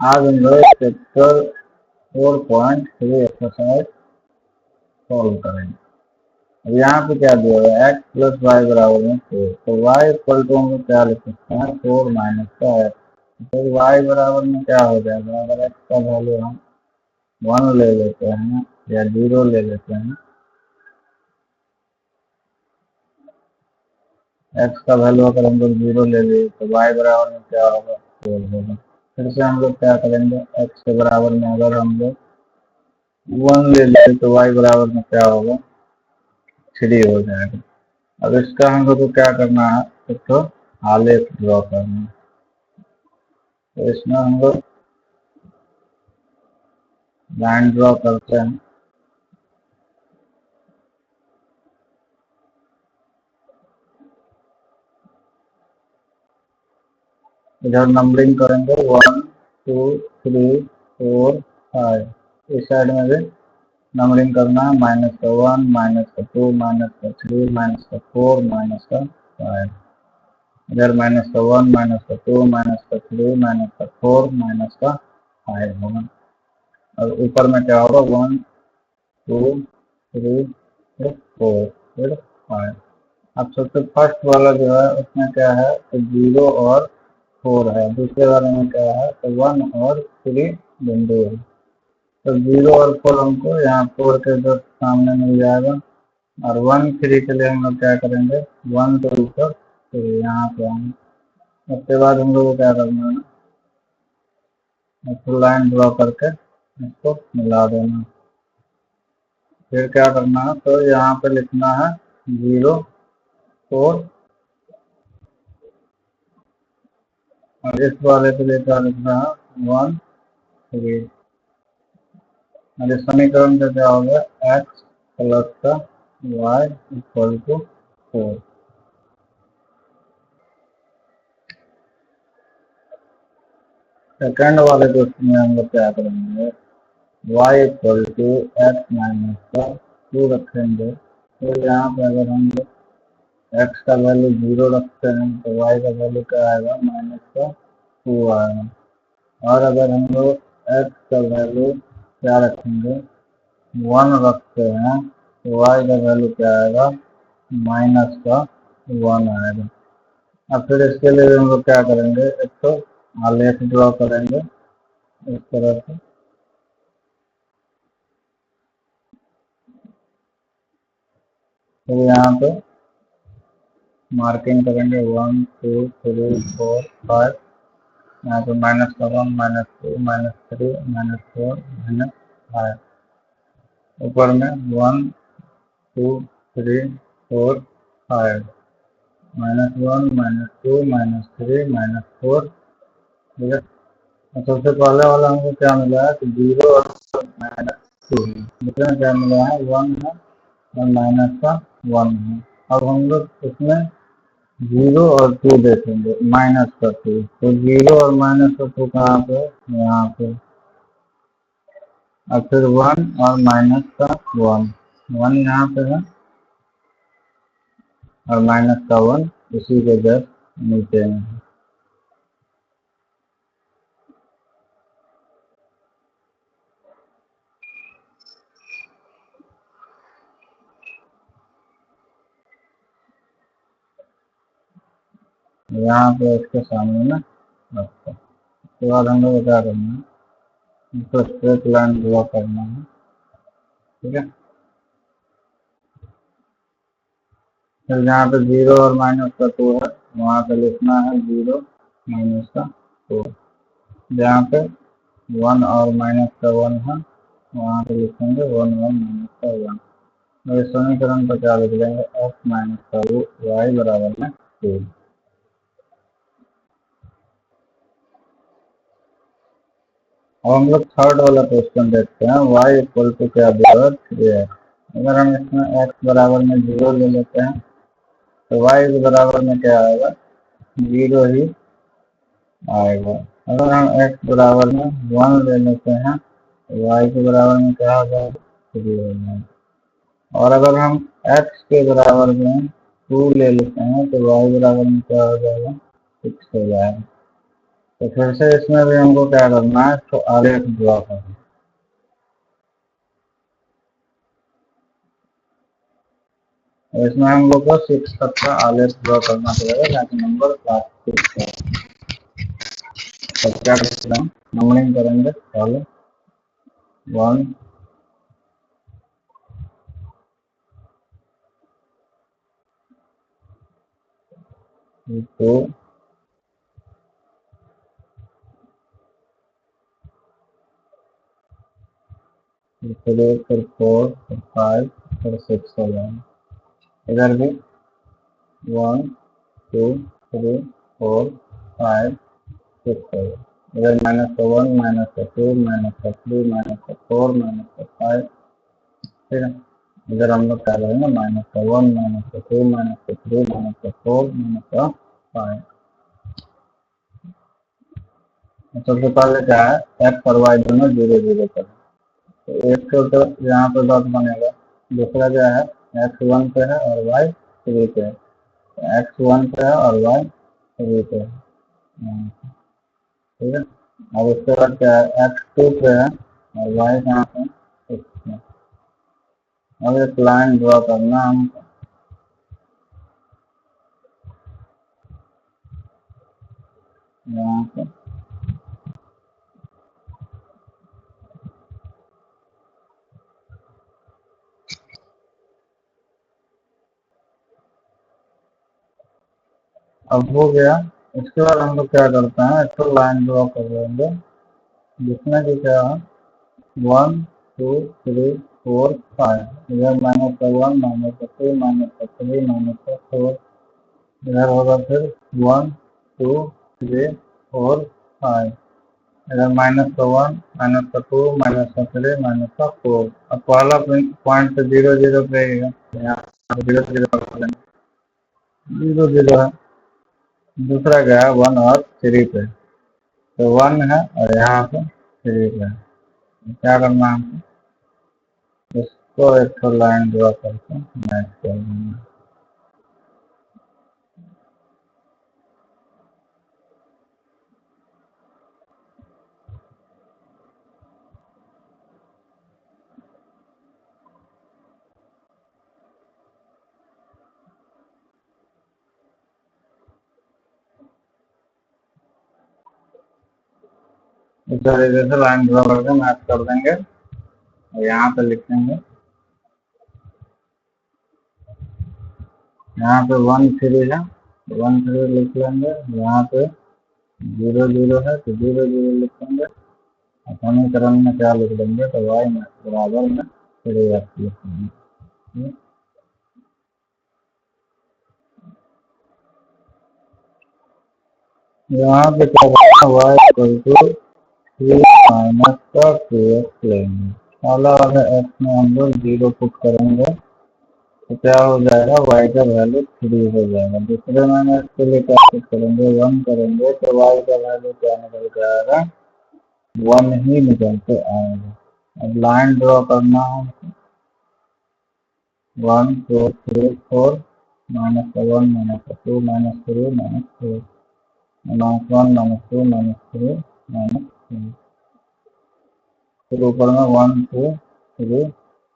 आज हम लोग चैप्टर 4.3 एक्सरसाइज सॉल्व करेंगे। अब यहाँ पे क्या दिया हुआ है, एक्स प्लस वाई बराबर में 4। तो वाई इक्वल टू हम लोग क्या लिख सकते हैं, 4 माइनस का एक्स। तो वाई बराबर में क्या हो जाएगा, अगर एक्स का वैल्यू हम 1 ले लेते हैं या 0 ले लेते हैं, एक्स का वैल्यू अगर हम लोग 0 ले लिए तो वाई बराबर में क्या होगा, 4 होगा। फिर से हम लोग क्या करेंगे, एक्स के बराबर में अगर हम लोग 1 ले लेते तो वाई बराबर में क्या होगा, 3 हो जाएगा। अब इसका हम लोग को क्या करना है, एक तो आलेख ड्रॉ करना है। तो इसमें हम लोग लाइन ड्रॉ करते हैं। इधर नंबरिंग करेंगे 1 2 3 4 5। इस साइड में भी नंबरिंग करना है, -1 -2 -3 -4 -5। इधर -1 -2 -3 -4 -5 होगा। और ऊपर में क्या होगा, 1 2 3 4 फिर 5। अब सबसे फर्स्ट वाला जो है उसमें क्या है, तो 0 और 4 है। दूसरे वाले में क्या है, तो 1 और 3 बिंदु है। तो 0 और 4 हमको यहाँ 4 के जस्ट सामने मिल जाएगा। और 1 3 के लिए हम लोग क्या करेंगे, 1 के ऊपर तो यहाँ पे आएंगे। उसके बाद हम लोग को क्या करना है, एक लाइन ड्रॉ करके इसको मिला देना। फिर क्या करना है, तो यहाँ पे लिखना है 0 4 और इस वाले के लिए क्या लिखना है, 1 3। और इस समीकरण का क्या हो गया, एक्स प्लस का वाई इक्वल टू 4। सेकेंड वाले क्वेश्चन में हम लोग क्या करेंगे, y equal to x minus का 2 रखेंगे। तो यहाँ पे अगर हम लोग एक्स का वैल्यू 0 रखते हैं तो वाई का वैल्यू क्या आएगा, -2 आएगा। और अगर हम लोग एक्स का वैल्यू क्या रखेंगे, 1 रखते हैं तो वाई का वैल्यू क्या आएगा, -1 आएगा। अब फिर इसके लिए हम लोग क्या करेंगे, एक तो आलेख ड्रॉ करेंगे इस तरह से। फिर यहाँ पे मार्किंग करेंगे 1 2 3 4 5। यहाँ पे -1 -2 -3 -4 -5। ऊपर में 1 2 3 4 5 -1 -2 -3 -4। ठीक है। सबसे पहले वाला हमको क्या मिला है, तो 0 और -2। दूसरे में क्या मिला है, 1 है और -1 है। अब हम लोग इसमें 0 और 2 देखेंगे, -2। तो 0 और -2 कहाँ पे, यहाँ पे। और फिर 1 और -1, 1 यहाँ पे है और -1 इसी के जस्ट नीचे में है। यहाँ पे इसके सामने ना रखते। उसके बाद हम लोग क्या करना है, इसको स्ट्रेट लाइन ड्रॉ करना है। ठीक है। फिर जहाँ पे 0 और -2 है वहाँ पे लिखना है 0 -2। जहाँ पे 1 और -1 है वहाँ पे लिखेंगे 1 और -1। और इस समीकरण पर क्या लिख देंगे, x - y बराबर में 2। अब हम लोग थर्ड वाला क्वेश्चन देखते हैं, y इक्वल टू क्या दिया है, 3x। अगर हम इसमें x बराबर में 0 ले लेते हैं तो y के बराबर में क्या आएगा, 0 ही आएगा। अगर हम x बराबर में 1 ले लेते हैं तो y के बराबर में क्या हो जाएगा, 3 हो जाएगा। और अगर हम x के बराबर में 2 ले लेते हैं तो y बराबर में क्या हो जाएगा, 6 हो जाएगा। तो फिर से इसमें भी हमको क्या करना है, तो आलेख ड्रॉ करना। इसमें हम लोग को 6 तक का आलेख ड्रॉ करना पड़ेगा ताकि नंबर क्लास 6 है। तो क्या करेंगे, नंबरिंग करेंगे पहले 1 2 3 फिर 4 फिर 5 फिर 6 हो जाएंगे। इधर भी 1 2 3 4 5 6 हो जाएंगे। इधर -1 -2 -3 -4 -5, ठीक है। इधर हम लोग क्या करेंगे, -1 -2 -3 -4 -5। सबसे पहले क्या है, एक्स और वाई दोनों 0 0 पर। तो एक तो यहाँ पे डॉट बनेगा। दूसरा क्या है, x1 पे है और y3 पे है। x1 पे है और y3 पे है, ठीक है। अब उसके बाद क्या है, x2 पे है और y कहाँ पे, 6 पे। अब एक लाइन ड्रॉ करना हमको यहाँ पे। अब हो गया। इसके बाद हम लोग क्या करते हैं, एक तो लाइन ड्रॉ कर लेंगे जिसमें कि क्या है, 1 2 3 4 5। इधर -1 -2 -3 -4। इधर होगा फिर 1 2 3 4 5। इधर -1 -2 -3 -4। अब पहला पॉइंट तो 0 0 पे ही है, यहाँ 0 0 0 0 है। दूसरा क्या है, 1 और 3 पे। तो 1 है और यहाँ पे 3 पे है। क्या करना है, इसको एक तो लाइन ड्रॉ करके मैच कर देंगे। इस तरीके से लाइन ड्रॉ करके मैच कर देंगे और यहाँ पे लिखेंगे, यहाँ पे 1 3 है, 1 3 लिख लेंगे। यहाँ पे 0 0 है तो 0 0 लिखेंगे। समीकरण में क्या लिख देंगे, तो y बराबर में 3x लिख देंगे। यहाँ पे क्या y इक्वल टू 3 माइनस का 2x लेंगे। पहला वाला x में हम लोग 0 पुट करेंगे तो क्या हो जाएगा, y का वैल्यू 3 हो जाएगा। दूसरे में इसके लिए क्या पुट करेंगे, 1 करेंगे तो y का वैल्यू क्या निकल के आएगा, 1 ही निकल के आएगा। अब लाइन ड्रॉ करना है, 1 2 3 4 -1 -2 -3 -4 -1 -2 -3 -4। फिर ऊपर में 1 2 3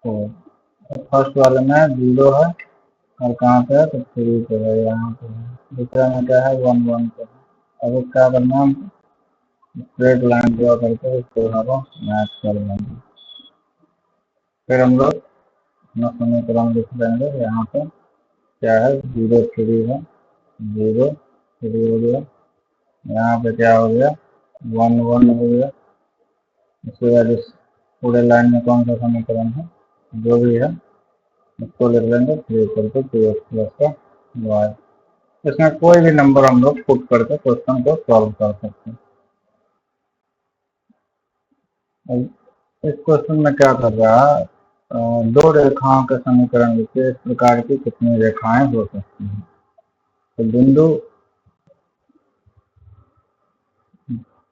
4। फर्स्ट वाले में 0 है और कहाँ पे है, तो 3 पे है, यहाँ पे है। दूसरे में क्या है, 1 1 पे है। अब क्या करना है, स्ट्रेट लाइन ड्रॉ करके इसको मैच कर लेंगे। फिर हम लोग अपना समीकरण लिख लेंगे। यहाँ पे क्या है, 0 3 है, 0 3 हो गया। यहाँ पे क्या हो गया, 1 1 हो गया। इसके बाद इस पूरे लाइन में कौन सा समीकरण है, जो भी है इसको लिख लेंगे 3 करके 2x प्लस का y। इसमें कोई भी नंबर हम लोग पुट करके क्वेश्चन को सॉल्व कर सकते हैं। इस क्वेश्चन में क्या कर रहा है, दो रेखाओं के समीकरण लिखिए, इस प्रकार की कितनी रेखाएं हो सकती हैं। तो बिंदु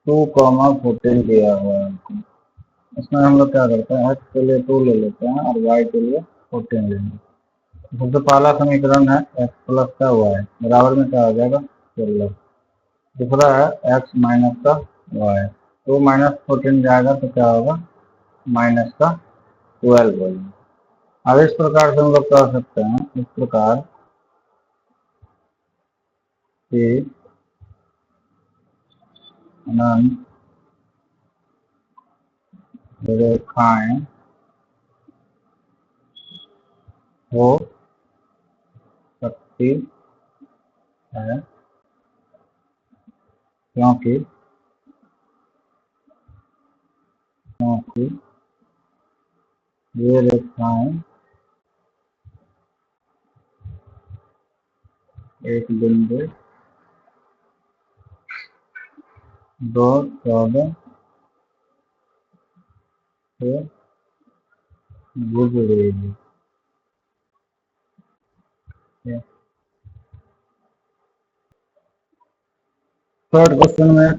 2, 14 दिया हुआ है। इसमें हम लोग क्या करते हैं, x के लिए 2 ले लेते हैं और y के लिए 14 लेंगे। सबसे पहला समीकरण है x प्लस का y बराबर में क्या हो जाएगा, 16। दूसरा है एक्स माइनस का वाई, तो -14 जाएगा तो क्या होगा, माइनस का 12 होगा। अब इस प्रकार से हम लोग कर सकते हैं, इस प्रकार कि अनंत रेखाएं हो सकती है, क्योंकि ये रेखाएं एक बिंदु 2, 14 से गुजरेगी। थर्ड क्वेश्चन में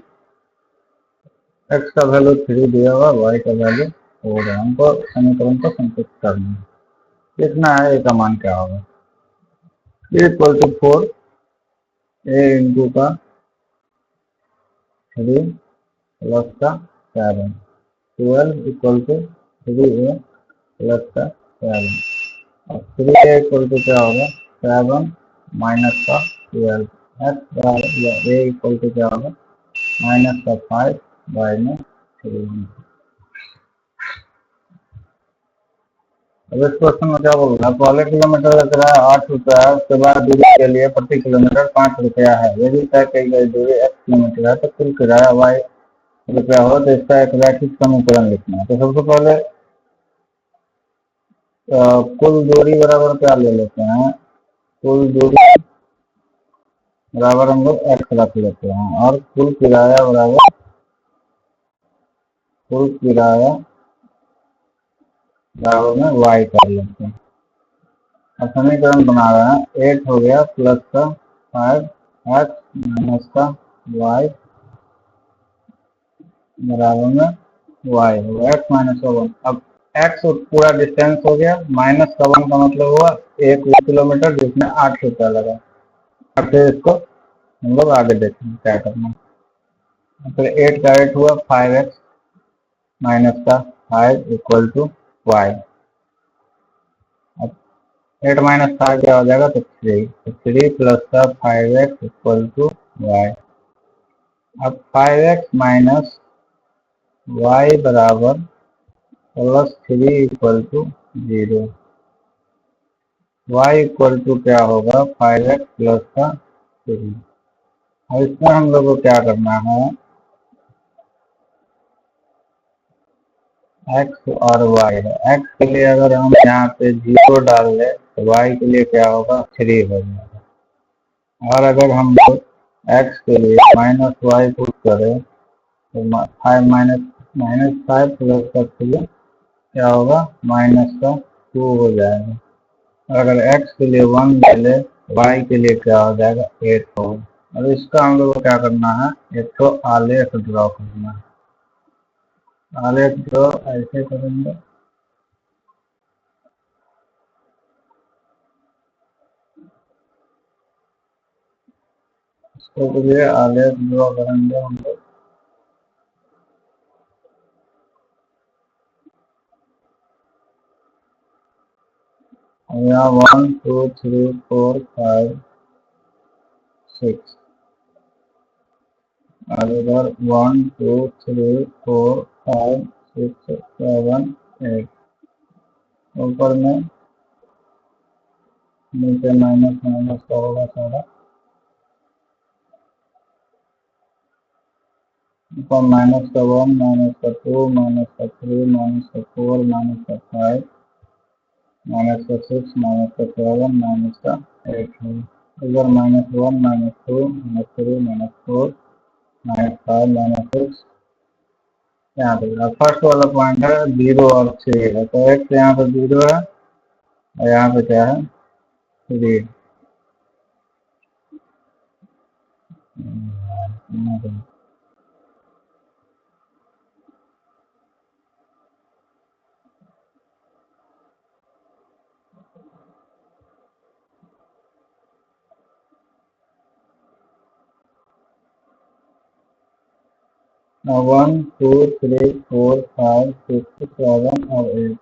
एक्स का वैल्यू 3 दिया हुआ, वाई का वैल्यू 4 है, हमको समीकरण को संतुष्ट करना है। कितना है, ए का मान क्या होगा, इक्वल टू 4 ए इंटू का 3 प्लस का 7, 12 इक्वल टू 3a प्लस का 7, और 3a इक्वल टू क्या होगा, 7 माइनस का 12, एक्स बराबर या ए इक्वल टू क्या होगा, माइनस का 5 बाई में 3। अब इस क्वेश्चन में क्या बोल रहा है, पहले किलोमीटर का किराया 8 रुपया है, उसके बाद दूरी के लिए प्रति किलोमीटर 5 रुपया है। यदि तय की गई दूरी x किलोमीटर है तो कुल किराया y रुपया हो, तो इसका एक रैखिक समीकरण लिखना है। तो सबसे पहले कुल दूरी बराबर क्या ले लेते हैं, कुल दूरी बराबर हम लोग x रख लेते हैं, और कुल किराया बराबर में y कर लेते हैं। समीकरण बना रहे हैं, 8 हो गया प्लस का 5 एक्स माइनस का वाई बराबर में वाई होगा, एक्स माइनस का 1। अब एक्स पूरा डिस्टेंस हो गया, माइनस का 1 का मतलब हुआ 1 किलोमीटर जिसमें 8 रुपया लगा। अब फिर इसको हम लोग आगे देखेंगे क्या करना। फिर 8 का 8 हुआ 5x माइनस का 5 इक्वल टू वाई। 8 माइनस 5 क्या हो जाएगा, तो 3, तो 3 प्लस का 5x इक्वल टू वाई। अब 5x माइनस वाई बराबर plus 3 equal to 0। Y equal to क्या होगा, 5x प्लस का 3। और इसमें हम लोग को क्या करना है, x और y है। x के लिए अगर हम यहाँ पे 0 डाल दें तो y के लिए क्या होगा, 3 हो जाएगा। और अगर हम लोग x के लिए माइनस वाई पुट करें तो 5 प्लस का 3 क्या होगा, माइनस का 2 हो जाएगा। और अगर x के लिए 1 ले ले, y के लिए क्या हो जाएगा, 8 होगा। और इसका हम लोग को क्या करना है, एक तो आलेख ड्रॉ करना है। आलेख ड्रॉ ऐसे करेंगे, इसके लिए आलेख ड्रॉ करेंगे हम लोग। यहाँ 1 2 3 4 5 6, और इधर 1 2 3 4 5 6 7 8, ऊपर में नीचे माइनस माइनस का होगा सारा, ऊपर माइनस का 1 माइनस का 2 माइनस का 3 माइनस का 4 माइनस का 5 माइनस का 6 माइनस का 7 माइनस का 8 है। इधर -1 -2 -3 -4 -5 -6, यहाँ पे फर्स्ट वाला पॉइंट है 0 और 3 है, तो x यहाँ पे 0 है और यहाँ पे क्या है, 3। 1 2 3 4 5 6 7 और 8।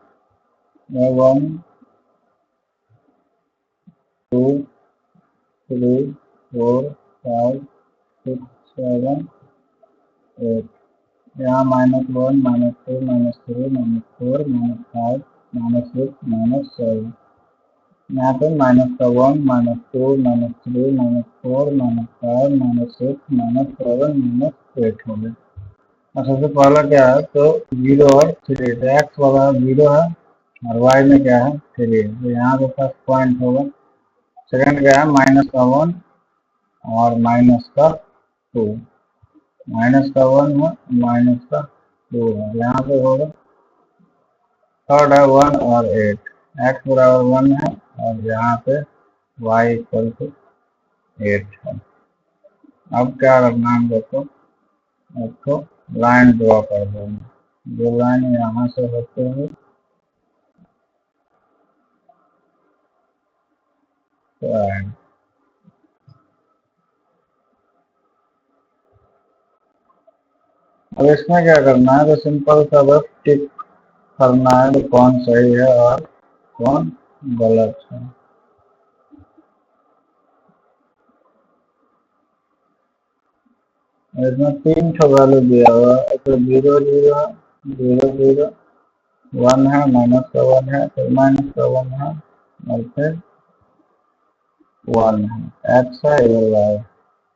1 2 3 4 5 6 7 8। यहाँ -1 -2 -3 -4 -5 -6 -7। यहाँ पे -1 -2 -3 -4 -5 -6 -7 -8 हो गए। और सबसे पहला क्या है, तो 0 और 3, तो एक्स वाला 0 है और वाई में क्या है 3 है, तो यहाँ पे फर्स्ट पॉइंट होगा। सेकंड क्या है -1 और -2, -1 है -2 है, यहाँ पे होगा। थर्ड है 1 और 8, एक्स बराबर 1 है और यहाँ पे वाई इक्वल टू 8 है। अब क्या करना है हम देखो, इसको लाइन ड्रॉ कर देंगे, जो लाइन यहाँ से होते हुए लाइन। अब इसमें क्या करना है, तो सिंपल सा बस टिक करना है कि कौन सही है और कौन गलत है। इसमें 3 ठो वैल्यू दिया हुआ है, तो 0 0 0 0 1 है, -1 है, फिर -1 है और फिर 1 है, एक्स है ये वाई।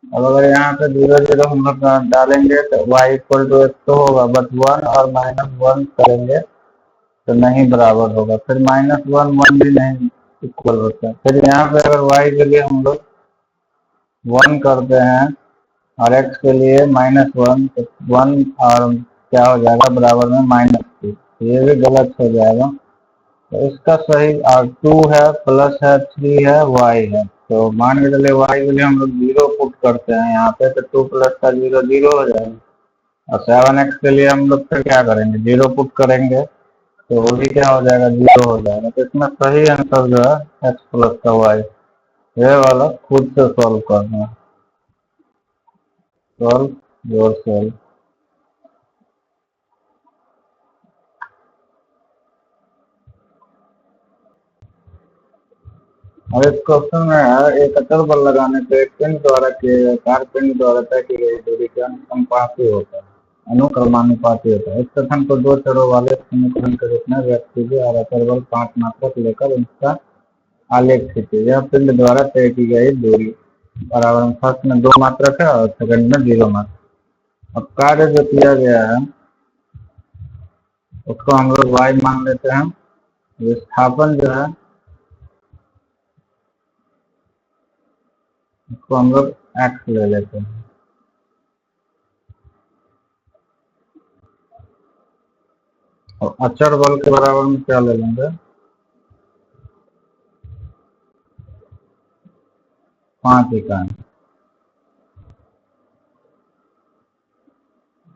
अब अगर यहाँ पे 0 0 हम लोग डालेंगे तो y इक्वल टू x तो होगा, बट 1 और -1 करेंगे तो नहीं बराबर होगा, फिर -1 1 भी नहीं इक्वल होता है। फिर यहाँ पे अगर y के लिए हम लोग 1 करते हैं और x के लिए -1, तो 1 और क्या हो जाएगा बराबर में -2, ये भी गलत हो जाएगा। तो इसका सही और 2 है, प्लस है, 3 है, y है, तो मान के चलिए y के लिए हम लोग 0 पुट करते हैं यहाँ पे, तो 2 प्लस का 0 0 हो जाएगा। और 7x के लिए हम लोग फिर क्या करेंगे, 0 पुट करेंगे तो वो भी क्या हो जाएगा 0 हो जाएगा। तो इसमें सही आंसर जो है x प्लस का y, ये वाला खुद से सॉल्व करना है। Solve your self. और इस क्वेश्चन में है, एक अचल बल लगाने से एक पिंड द्वारा किए कार पिंड द्वारा तय की गई दूरी का अनुपाती होता है, अनुक्रमानुपाती होता है। इस कथन को दो चरों वाले समीकरण के रूप में व्यक्त कीजिए और अचल बल 5 मात्रक लेकर इसका आलेख खींचिए। यह पिंड द्वारा तय की गई दूरी बराबर, फर्स्ट में 2 मात्रक है और सेकंड में 0 मात्रक। अब कार्य जो किया गया है उसको हम लोग y मान लेते हैं, विस्थापन जो है उसको हम लोग x ले लेते हैं। और अचर बल के बराबर में क्या ले लेंगे, 5 इकाई।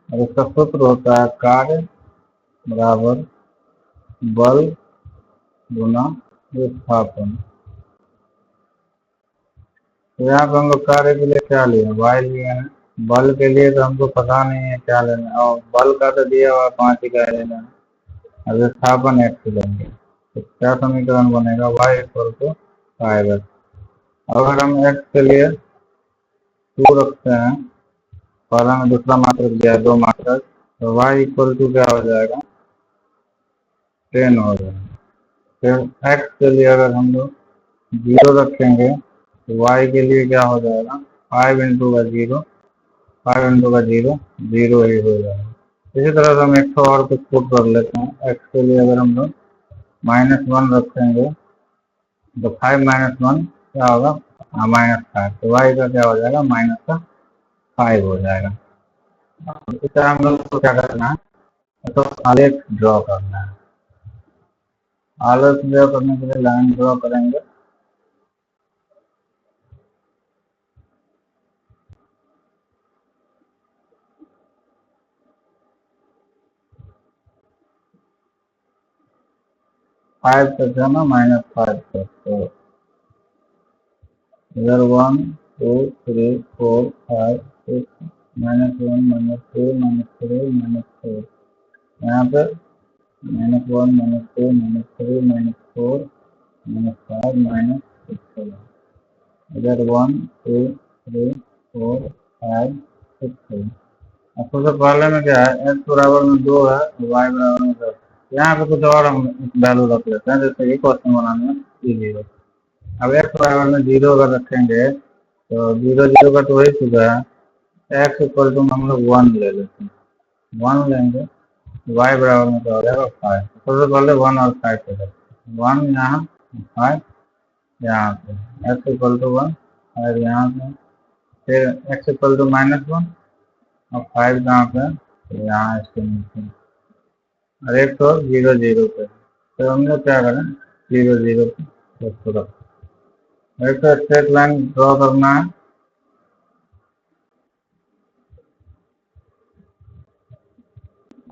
और इसका सूत्र होता है कार्य बराबर बल गुना विस्थापन। तो यहाँ पे हम लोग कार्य के लिए क्या लिए, y लिए हैं। बल के लिए तो हमको पता नहीं है क्या लेना है, और बल का तो दिया हुआ 5 इकाई लेना है, और विस्थापन x लेंगे। तो क्या समीकरण बनेगा, y इक्वल टू 5x। अगर हम x के लिए 2 रखते हैं, पहला में दूसरा मात्रक दिया 2 मात्रक, तो y इक्वल टू क्या हो जाएगा 10 हो जाएगा। फिर x के लिए अगर हम लोग 0 रखेंगे तो y के लिए क्या हो जाएगा 5 इंटू का 0, 5 इंटू का 0 0 ही हो जाएगा। इसी तरह से हम एक तो और कुछ पुट कर लेते हैं। x के लिए अगर हम लोग -1 रखेंगे तो 5 -1 क्या होगा -5, तो y का क्या हो जाएगा -5 हो जाएगा। इस तरह हम लोग को क्या करना है, तो आलेख ड्रॉ करना है। आलेख ड्रॉ करने के लिए लाइन ड्रॉ करेंगे। फाइव तक है ना, -5 तक, तो इधर 1 2 3 4 5 6 -1 -2 -3 -4, यहाँ पे -1 -2 -3 -4 -5 -6 इधर 1 2 3 4 5 6 7। अब सबसे पहले में क्या है, x बराबर में 2 है, y बराबर में 10। यहाँ पे कुछ और हम वैल्यू रख लेते हैं, जैसे कि क्वेश्चन बनाने में इजी हो। अब x बराबर में 0 अगर रखेंगे तो 0 0 का तो वही चुका है, x इक्वल टू हम लोग 1 ले लेते हैं, 1 लेंगे, y बराबर में क्या हो जाएगा 5। सबसे पहले 1 और 5 हो जाएगा, 1 यहाँ 5 यहाँ पे, x इक्वल टू 1 और यहाँ पे फिर x इक्वल टू -1 और 5 कहाँ पे, तो यहाँ इसके नीचे, और एक तो 0 0 पे, तो हम लोग क्या करें 0 0 पे उसको रखें। एक तो स्ट्रेट लाइन ड्रॉ करना है,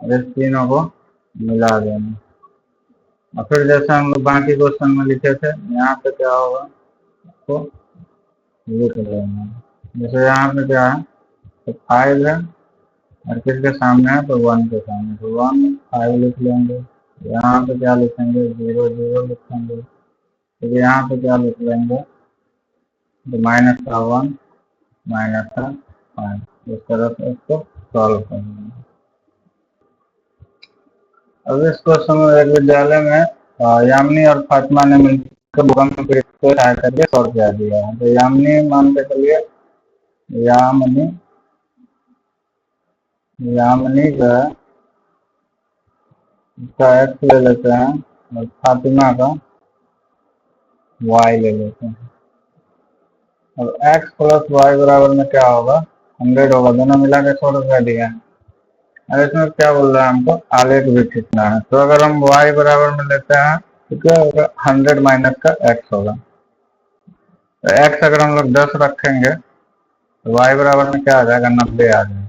और इस तीनों को मिला देना, और फिर जैसे हम लोग बाकी क्वेश्चन में लिखे थे, यहाँ पे क्या होगा तो लिख लेंगे। जैसे यहाँ पे क्या है तो 5 है और किसके सामने है तो 1 के सामने, तो 1 5 लिख लेंगे। यहाँ पे क्या लिखेंगे 0 0 लिखेंगे, तो यहाँ पे क्या लिख लेंगे तो -1 -5, इस तरह से इसको सॉल्व करेंगे। अब इस क्वेश्चन में एक विद्यालय में यामिनी और फातिमा ने मिलकर भूकंप पीड़ित को सहायता के लिए 100 रुपया दिया है। तो यामिनी मान के चलिए, यामिनी जो है इसका x ले लेते हैं और फातिमा का y ले लेते हैं। अब x प्लस वाई बराबर में क्या होगा 100 होगा, दोनों मिला के 100 रुपया दिया है। और इसमें क्या बोल रहा है हमको आलेख भी खींचना है, तो अगर हम y बराबर में लेते हैं तो क्या होगा 100 माइनस का x होगा, तो x अगर हम लोग 10 रखेंगे तो y बराबर में क्या आ जाएगा 90 आ जाएगा।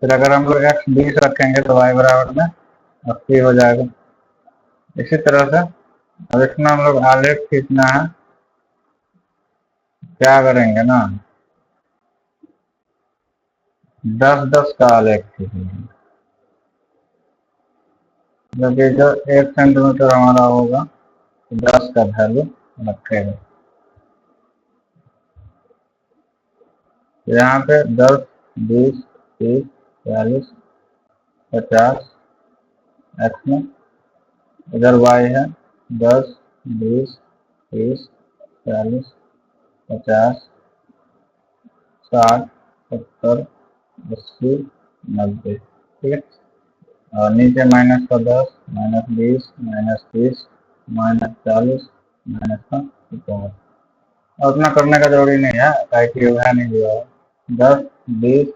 फिर अगर हम लोग x 20 रखेंगे तो y बराबर में 80 हो जाएगा। इसी तरह से अब इसमें हम लोग आलेख खींचना है, क्या करेंगे ना 10 10 का आलेख खींचेंगे, क्योंकि जो 1 सेंटीमीटर हमारा होगा तो 10 का वैल्यू रखेगा। यहाँ पे 10 20 30 40 50 x में, इधर y है 10 20 30 40 50 60 70 80 90, ठीक है। और नीचे माइनस का 10 -20 -30 -40 -50, और उतना करने का जरूरी नहीं है, ताकि वह नहीं दिया है 10 20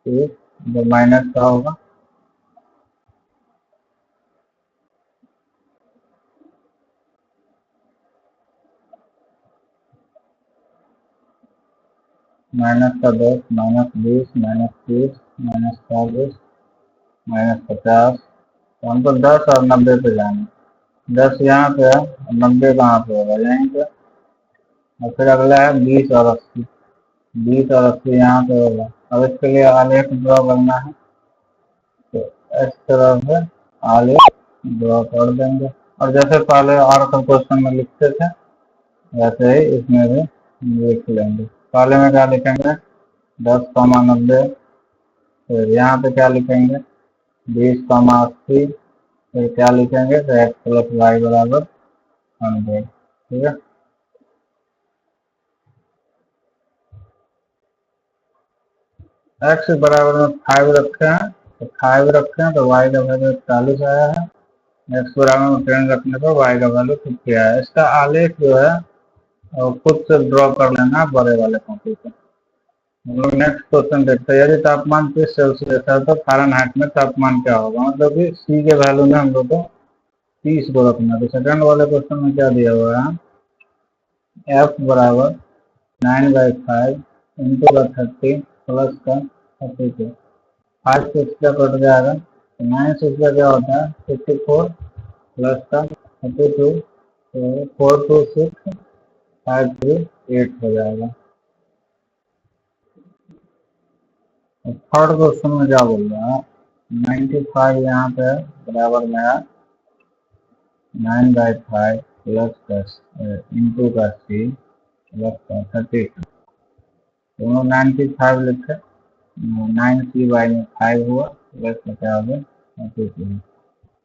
30, जो माइनस का होगा -10 -20 -30 -40 -50, तो हमको 10 और 90 पे जाना, 10 यहाँ पे है और 90 कहाँ पे होगा यहीं पे, और फिर अगला है 20 और 80, 20 और 80 यहाँ पे होगा। अब इसके लिए आलेख ड्रॉ करना है, तो इस तरह से आलेख ड्रॉ कर देंगे, और जैसे पहले और क्वेश्चन में लिखते थे वैसे ही इसमें भी लिख लेंगे। पहले में क्या लिखेंगे 10 90, फिर यहाँ पे क्या लिखेंगे 20 80, फिर क्या लिखेंगे तो x प्लस वाई बराबर 100, ठीक है। x बराबर में 5 रखे हैं, तो 5 रखे हैं तो y का वैल्यू 40 आया है, x बराबर में 10 रखने पर y का वैल्यू 50 आया है। इसका आलेख जो है खुद से ड्रॉ कर लेना बड़े वाले कॉपी पे। हम लोग नेक्स्ट क्वेश्चन देखते हैं, यदि तापमान 30 सेल्सियस है तो फ़ारेनहाइट में तापमान क्या होगा, मतलब कि C के वैल्यू में हम लोग को 30 को रखना। तो सेकंड वाले क्वेश्चन में क्या दिया हुआ है F बराबर 9/5 इंटू का 30 प्लस का 32, 5 से इसका कट जाएगा तो 9 से इसका क्या होता है 54 प्लस का 32, तो 426 538 हो जाएगा। थर्ड क्वेश्चन में क्या बोल रहा है, 95 यहाँ पे बराबर में 9/5 प्लस का इंटू का सी प्लस का 32, दोनों 95 लिखे, 9c/5 हुआ प्लस का क्या होगा 32।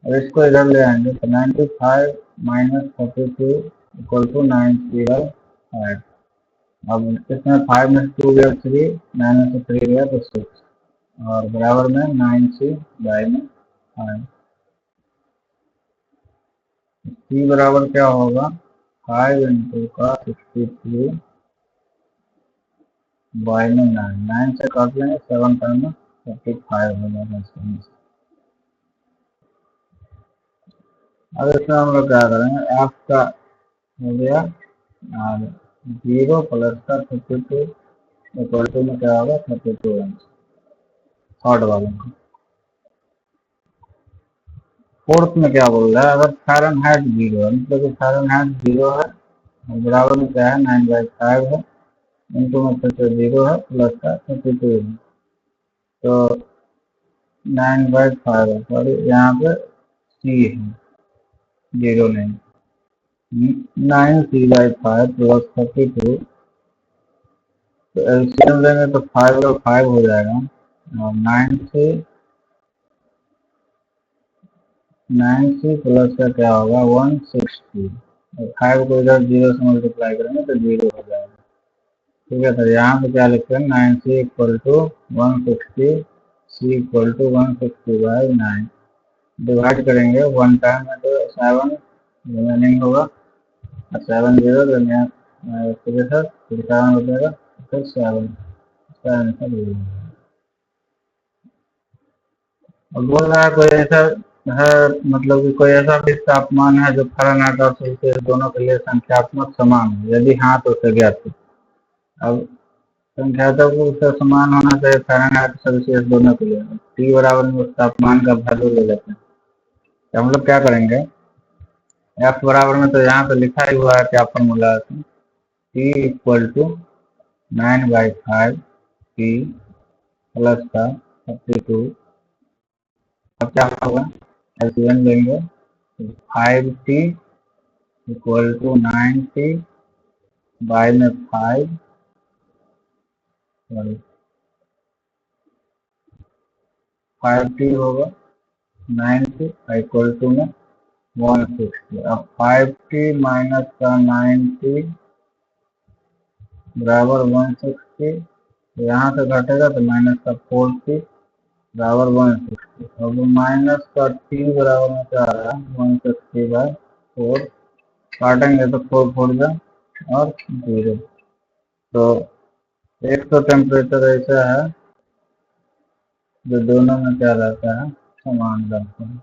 अब इसको इधर ले आएंगे तो 95 माइनस 32 इक्वल टू 9c/5। अब इसमें 5 में 2 गया 3, 9 में से 3 गया तो 6 और बराबर में 9c/5। c बराबर क्या होगा 5 इंटू का 63 बाई में 9 से काट लेंगे 7 टाइम में 35 हो जाएगा। अब इसमें हम लोग क्या करेंगे, f का हो गया और 0 प्लस का 32 इक्वल टू में क्या होगा 32 थर्ड वाले को। फोर्थ में क्या बोल रहा है, अगर फ़ारेनहाइट 0 है, मतलब कि फ़ारेनहाइट 0 है और बराबर में क्या है 9/5 है, इनटू में फिर से 0 है प्लस का 32 है, तो 9/5 है, सॉरी यहाँ पे c है 0 नहीं, 9c/5 प्लस 32, तो एलसीएम लेंगे तो 5 और 5 हो जाएगा और 9c प्लस का क्या होगा 160 और 5 को इधर 0 से मल्टीप्लाई करेंगे तो 0 हो जाएगा। ठीक है, तो यहाँ पे क्या लिखते हैं 9c equal to 160, c equal to 160/9, divide करेंगे 1 टाइम में तो 7 रिमेनिंग होगा और 7 0 तो फिर 7 बचेगा फिर 7 इसका आंसर ये होगा। और बोल रहा है कोई ऐसा है, मतलब कि कोई ऐसा भी तापमान है जो फ़ारेनहाइट और सेल्सियस दोनों के लिए संख्यात्मक समान है, यदि हाँ तो उसे ज्ञात करें। अब संख्यात्मक रूप से समान होना चाहिए फ़ारेनहाइट सेल्सियस दोनों के लिए, टी बराबर में उस तापमान का वैल्यू ले लेते हैं। तो हम लोग क्या करेंगे, एफ बराबर में तो यहाँ पे लिखा ही हुआ है क्या फॉर्मूला है, t equal to 9/5 t plus का 32। अब क्या होगा, एलसीएम लेंगे 5t equal to 9t by में 5 सॉरी 5t होगा 9t इक्वल टू में 160। अब 5t माइनस का 9t बराबर 160, यहाँ से घटेगा तो माइनस का 4t बराबर 160। अब माइनस का t बराबर में क्या आ रहा है 160/4, काटेंगे तो 4 4 जा और 0। तो एक तो टेम्परेचर ऐसा है जो दोनों में क्या रहता है समान रहता है।